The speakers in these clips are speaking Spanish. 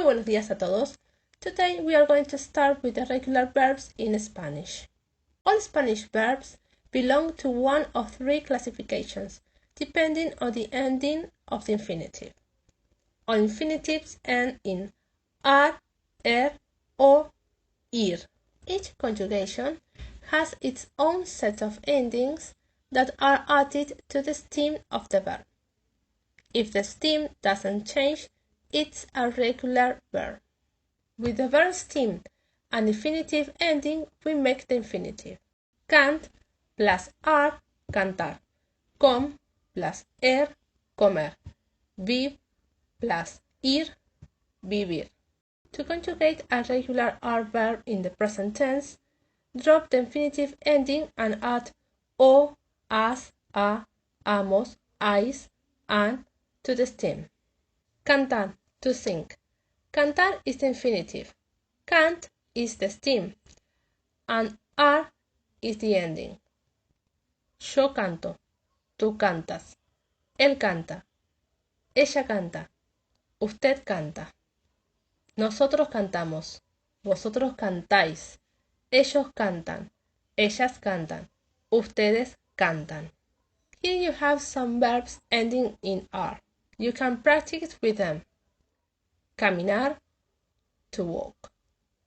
buenos días a todos. Today we are going to start with the regular verbs in Spanish. All Spanish verbs belong to one of three classifications, depending on the ending of the infinitive. All infinitives end in ar, or ir. Each conjugation has its own set of endings that are added to the stem of the verb. If the stem doesn't change, it's a regular verb. With the verb stem and infinitive ending, we make the infinitive. Cant plus ar, cantar. Com plus comer. Viv plus ir, vivir. To conjugate a regular ar verb in the present tense, drop the infinitive ending and add o, as, a, amos, ais, and to the stem. Cantar, to sing. Cantar is the infinitive. Cant is the stem. And ar is the ending. Yo canto. Tú cantas. Él canta. Ella canta. Usted canta. Nosotros cantamos. Vosotros cantáis. Ellos cantan. Ellas cantan. Ustedes cantan. Here you have some verbs ending in ar. You can practice with them. Caminar, to walk.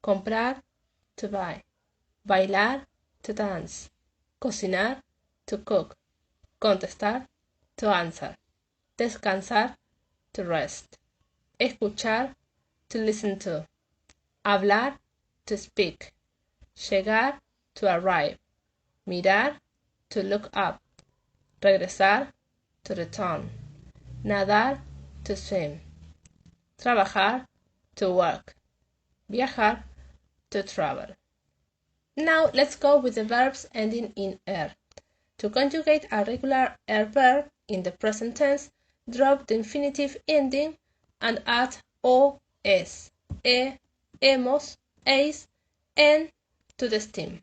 Comprar, to buy. Bailar, to dance. Cocinar, to cook. Contestar, to answer. Descansar, to rest. Escuchar, to listen to. Hablar, to speak. Llegar, to arrive. Mirar, to look up. Regresar, to return. Nadar, to swim. Trabajar, to work. Viajar, to travel. Now let's go with the verbs ending in er. To conjugate a regular er verb in the present tense, drop the infinitive ending and add o, es, hemos, eis, en to the stem.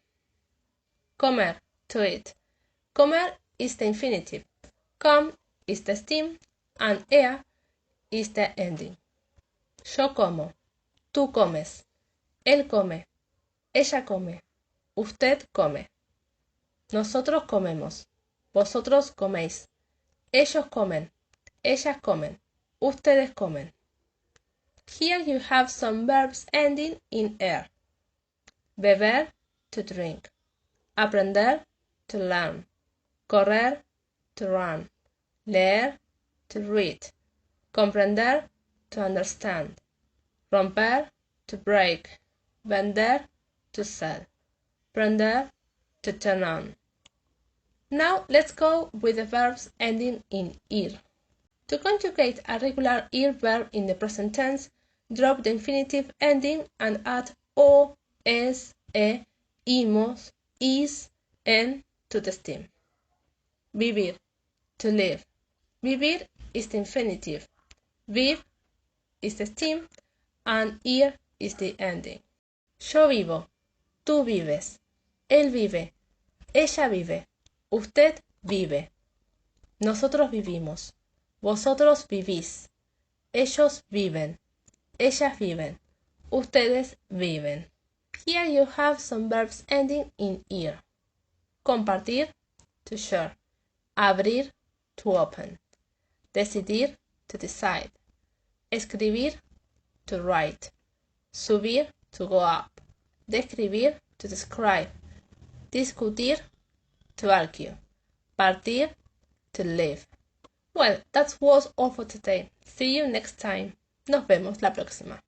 Comer, to eat. Comer is the infinitive. Com is the stem and ea is the ending. Yo como. Tú comes. Él come. Ella come. Usted come. Nosotros comemos. Vosotros coméis. Ellos comen. Ellas comen. Ustedes comen. Here you have some verbs ending in er. Beber, to drink. Aprender, to learn. Correr, to run. Leer, to read. Comprender, to understand. Romper, to break. Vender, to sell. Prender, to turn on. Now let's go with the verbs ending in ir. To conjugate a regular ir verb in the present tense, drop the infinitive ending and add o, es, imos, is, en to the stem. Vivir, to live. Vivir is the infinitive. Viv is the stem and ir is the ending. Yo vivo. Tú vives. Él vive. Ella vive. Usted vive. Nosotros vivimos. Vosotros vivís. Ellos viven. Ellas viven. Ustedes viven. Here you have some verbs ending in ir. Compartir, to share. Abrir, to open. Decidir, to decide. Escribir, to write. Subir, to go up. Describir, to describe. Discutir, to argue. Partir, to leave. Well, that was all for today. See you next time. Nos vemos la próxima.